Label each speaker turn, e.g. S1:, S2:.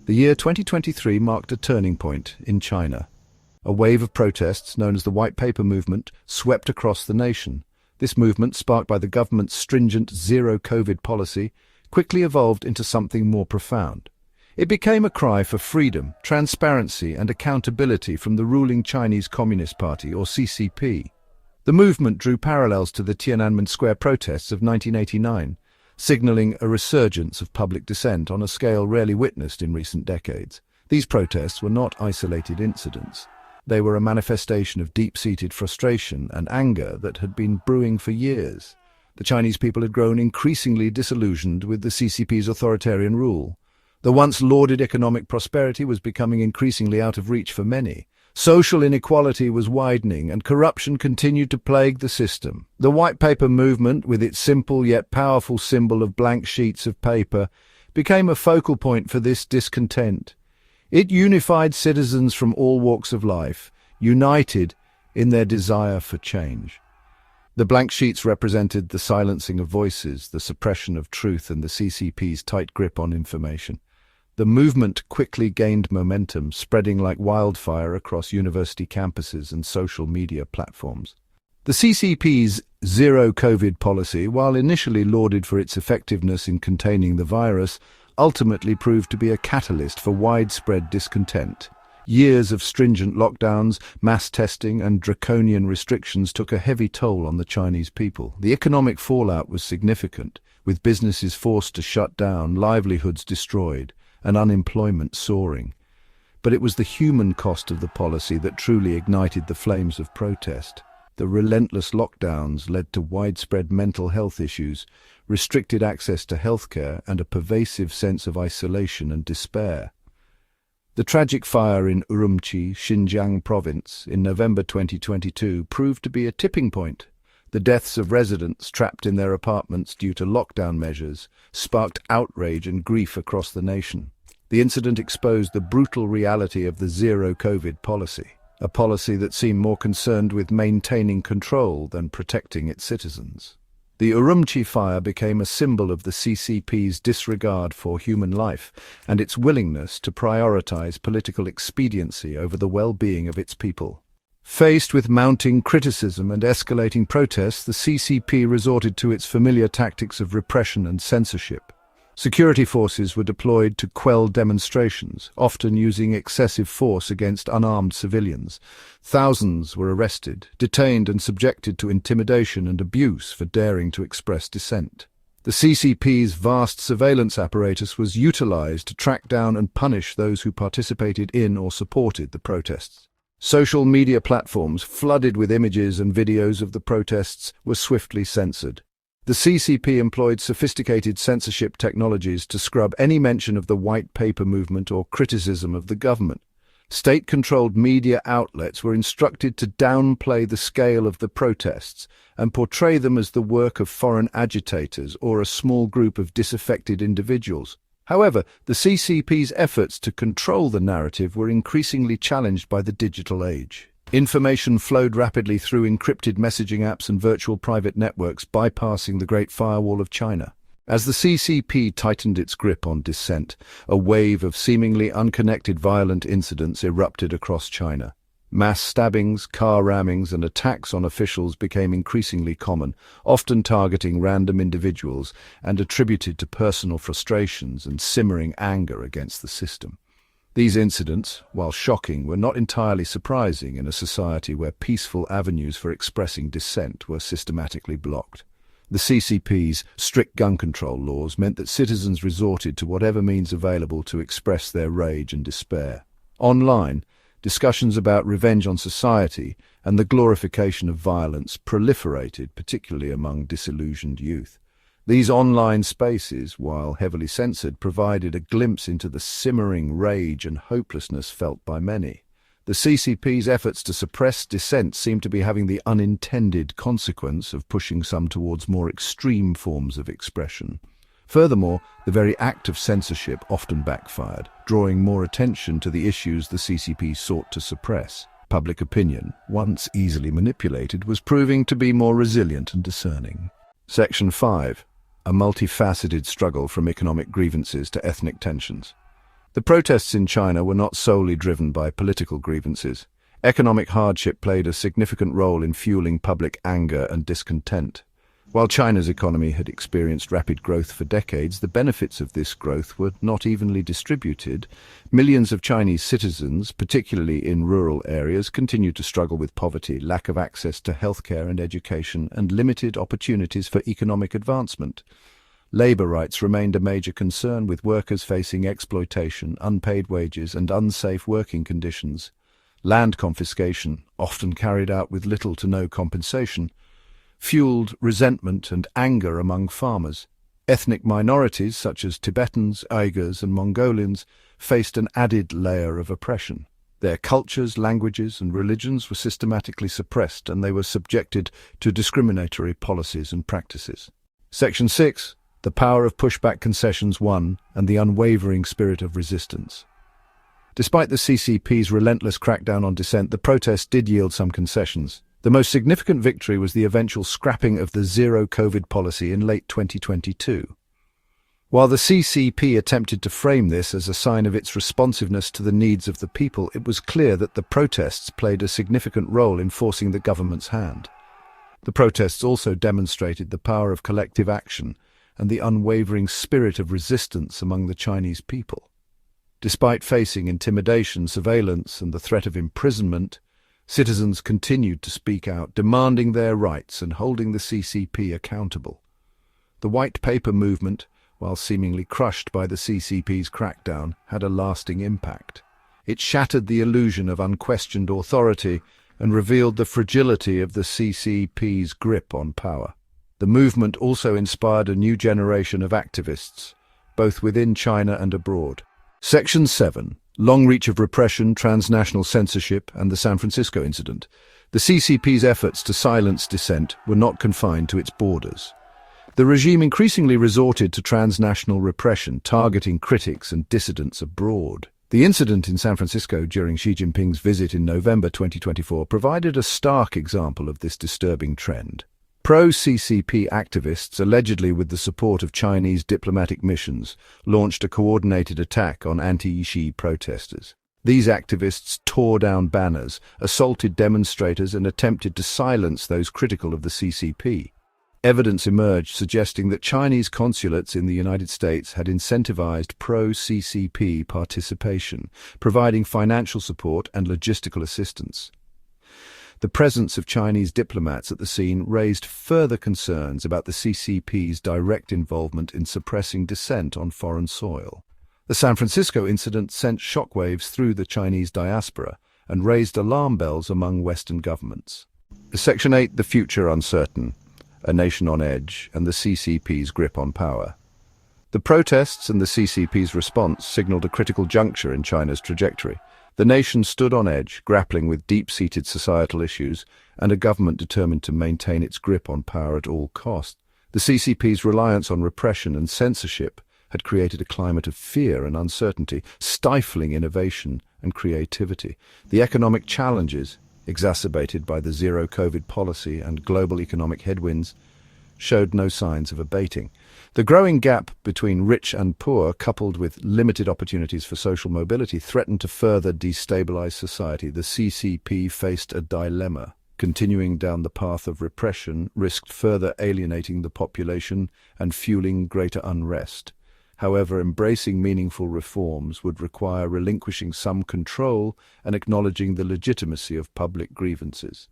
S1: The year 2023 marked a turning point in China. A wave of protests, known as the White Paper movement, swept across the nation. This movement, sparked by the government's stringent zero-COVID policy, quickly evolved into something more profound. It became a cry for freedom, transparency, and accountability from the ruling Chinese Communist Party, or CCP. The movement drew parallels to the Tiananmen Square protests of 1989, signaling a resurgence of public dissent on a scale rarely witnessed in recent decades. These protests were not isolated incidents. They were a manifestation of deep-seated frustration and anger that had been brewing for years. The Chinese people had grown increasingly disillusioned with the CCP's authoritarian rule. The once lauded economic prosperity was becoming increasingly out of reach for many. Social inequality was widening, and corruption continued to plague the system. The White Paper movement, with its simple yet powerful symbol of blank sheets of paper, became a focal point for this discontent. It unified citizens from all walks of life, united in their desire for change. The blank sheets represented the silencing of voices, the suppression of truth, and the CCP's tight grip on information. The movement quickly gained momentum, spreading like wildfire across university campuses and social media platforms. The CCP's zero-COVID policy, while initially lauded for its effectiveness in containing the virus, ultimately proved to be a catalyst for widespread discontent. Years of stringent lockdowns, mass testing, and draconian restrictions took a heavy toll on the Chinese people. The economic fallout was significant, with businesses forced to shut down, livelihoods destroyed, and unemployment soaring. But it was the human cost of the policy that truly ignited the flames of protest. The relentless lockdowns led to widespread mental health issues, restricted access to healthcare, and a pervasive sense of isolation and despair. The tragic fire in Urumqi, Xinjiang province, in November 2022 proved to be a tipping point. The deaths of residents trapped in their apartments due to lockdown measures sparked outrage and grief across the nation. The incident exposed the brutal reality of the zero-COVID policy, a policy that seemed more concerned with maintaining control than protecting its citizens. The Urumqi fire became a symbol of the CCP's disregard for human life and its willingness to prioritize political expediency over the well-being of its people. Faced with mounting criticism and escalating protests, the CCP resorted to its familiar tactics of repression and censorship. Security forces were deployed to quell demonstrations, often using excessive force against unarmed civilians. Thousands were arrested, detained, and subjected to intimidation and abuse for daring to express dissent. The CCP's vast surveillance apparatus was utilized to track down and punish those who participated in or supported the protests. Social media platforms, flooded with images and videos of the protests, were swiftly censored. The CCP employed sophisticated censorship technologies to scrub any mention of the White Paper movement or criticism of the government. State-controlled media outlets were instructed to downplay the scale of the protests and portray them as the work of foreign agitators or a small group of disaffected individuals. However, the CCP's efforts to control the narrative were increasingly challenged by the digital age. Information flowed rapidly through encrypted messaging apps and virtual private networks, bypassing the Great Firewall of China. As the CCP tightened its grip on dissent, a wave of seemingly unconnected violent incidents erupted across China. Mass stabbings, car rammings, and attacks on officials became increasingly common, often targeting random individuals and attributed to personal frustrations and simmering anger against the system. These incidents, while shocking, were not entirely surprising in a society where peaceful avenues for expressing dissent were systematically blocked. The CCP's strict gun control laws meant that citizens resorted to whatever means available to express their rage and despair. Online, discussions about revenge on society and the glorification of violence proliferated, particularly among disillusioned youth. These online spaces, while heavily censored, provided a glimpse into the simmering rage and hopelessness felt by many. The CCP's efforts to suppress dissent seemed to be having the unintended consequence of pushing some towards more extreme forms of expression. Furthermore, the very act of censorship often backfired, drawing more attention to the issues the CCP sought to suppress. Public opinion, once easily manipulated, was proving to be more resilient and discerning. Section 5. A multifaceted struggle from economic grievances to ethnic tensions. The protests in China were not solely driven by political grievances. Economic hardship played a significant role in fueling public anger and discontent. While China's economy had experienced rapid growth for decades, the benefits of this growth were not evenly distributed. Millions of Chinese citizens, particularly in rural areas, continued to struggle with poverty, lack of access to healthcare and education, and limited opportunities for economic advancement. Labor rights remained a major concern, with workers facing exploitation, unpaid wages, and unsafe working conditions. Land confiscation, often carried out with little to no compensation, fueled resentment and anger among farmers. Ethnic minorities such as Tibetans, Uyghurs, and Mongolians faced an added layer of oppression. Their cultures, languages, and religions were systematically suppressed, and they were subjected to discriminatory policies and practices. Section 6. The Power of Pushback Concessions 1 and the Unwavering Spirit of Resistance. Despite the CCP's relentless crackdown on dissent, the protests did yield some concessions. The most significant victory was the eventual scrapping of the zero-COVID policy in late 2022. While the CCP attempted to frame this as a sign of its responsiveness to the needs of the people, it was clear that the protests played a significant role in forcing the government's hand. The protests also demonstrated the power of collective action and the unwavering spirit of resistance among the Chinese people. Despite facing intimidation, surveillance, and the threat of imprisonment, citizens continued to speak out, demanding their rights and holding the CCP accountable. The White Paper movement, while seemingly crushed by the CCP's crackdown, had a lasting impact. It shattered the illusion of unquestioned authority and revealed the fragility of the CCP's grip on power. The movement also inspired a new generation of activists, both within China and abroad. Section 7. Long reach of repression, transnational censorship, and the San Francisco incident. The CCP's efforts to silence dissent were not confined to its borders. The regime increasingly resorted to transnational repression, targeting critics and dissidents abroad. The incident in San Francisco during Xi Jinping's visit in November 2024 provided a stark example of this disturbing trend. Pro-CCP activists, allegedly with the support of Chinese diplomatic missions, launched a coordinated attack on anti-Xi protesters. These activists tore down banners, assaulted demonstrators, and attempted to silence those critical of the CCP. Evidence emerged suggesting that Chinese consulates in the United States had incentivized pro-CCP participation, providing financial support and logistical assistance. The presence of Chinese diplomats at the scene raised further concerns about the CCP's direct involvement in suppressing dissent on foreign soil. The San Francisco incident sent shockwaves through the Chinese diaspora and raised alarm bells among Western governments. Section 8. The Future Uncertain. A Nation on Edge and the CCP's Grip on Power. The protests and the CCP's response signaled a critical juncture in China's trajectory. The nation stood on edge, grappling with deep-seated societal issues, and a government determined to maintain its grip on power at all costs. The CCP's reliance on repression and censorship had created a climate of fear and uncertainty, stifling innovation and creativity. The economic challenges, exacerbated by the zero-COVID policy and global economic headwinds, showed no signs of abating. The growing gap between rich and poor, coupled with limited opportunities for social mobility, threatened to further destabilize society. The CCP faced a dilemma. Continuing down the path of repression risked further alienating the population and fueling greater unrest. However, embracing meaningful reforms would require relinquishing some control and acknowledging the legitimacy of public grievances.